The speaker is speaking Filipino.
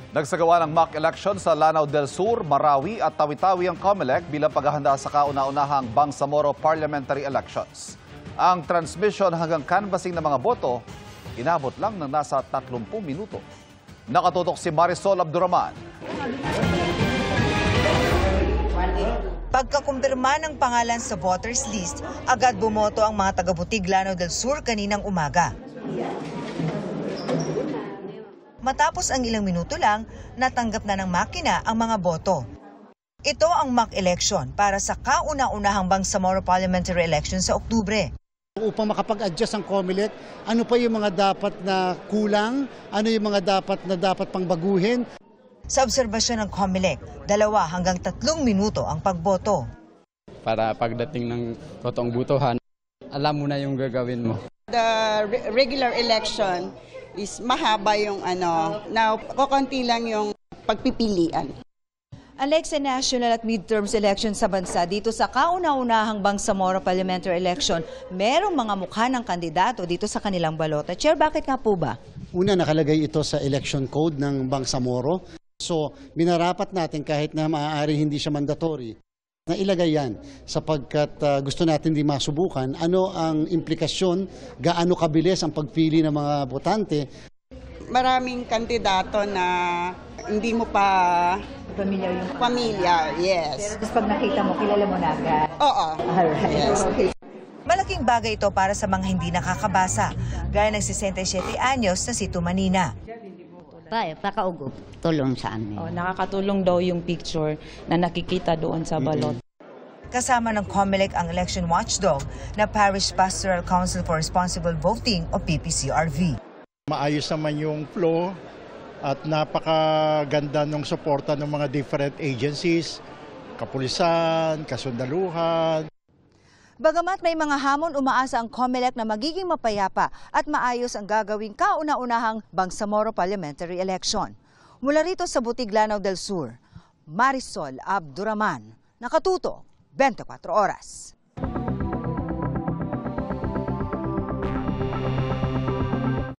Nagsagawa ng mock election sa Lanao del Sur, Marawi at Tawi-Tawi ang COMELEC bilang paghahanda sa kauna-unahang Bangsamoro Parliamentary Elections. Ang transmission hanggang canvassing ng mga boto, inabot lang ng nasa 30 minuto. Nakatutok si Marisol Abduraman. Pagkakumpirma ng pangalan sa voters list, agad bumoto ang mga taga-Butig Lanao del Sur kaninang umaga. Matapos ang ilang minuto lang, natanggap na ng makina ang mga boto. Ito ang mock election para sa kauna-unahang Bangsamoro Parliamentary Election sa Oktubre. Upang makapag-adjust ang COMELEC, ano pa yung mga dapat na kulang, ano yung mga dapat pang baguhin. Sa obserbasyon ng COMELEC, 2 hanggang 3 minuto ang pagboto. Para pagdating ng totoong butuhan, alam mo na yung gagawin mo. The regular election is mahaba yung now kokonti lang yung pagpipilian. Alexa, national at midterms election sa bansa dito sa kauna-unahang Bangsamoro Parliamentary Election, merong mga mukha ng kandidato dito sa kanilang balota. Chair, bakit nga po ba? Una, nakalagay ito sa election code ng Bangsamoro. So, minarapat natin kahit na maaari hindi siya mandatory, na ilagay yan sapagkat gusto natin di masubukan ano ang implikasyon, gaano kabilis ang pagpili ng mga botante. Maraming kandidato na hindi mo pa pamilya, yes. Tapos pag nakita mo, kilala mo na agad. Oo. Alright. Yes. Okay. Malaking bagay ito para sa mga hindi nakakabasa, gaya ng 67 anyos na si Tumanina. Pakaugot, tulong sa amin. Nakakatulong daw yung picture na nakikita doon sa balot. Kasama ng COMELEC ang election watchdog na Parish Pastoral Council for Responsible Voting o PPCRV. Maayos naman yung flow at napakaganda ng suporta ng mga different agencies, kapulisan, kasundaluhan. Bagamat may mga hamon, umaasa ang COMELEC na magiging mapayapa at maayos ang gagawing kauna-unahang Bangsamoro Parliamentary Election. Mula rito sa Butig, Lanao del Sur, Marisol Abduraman, nakatutok 24 oras.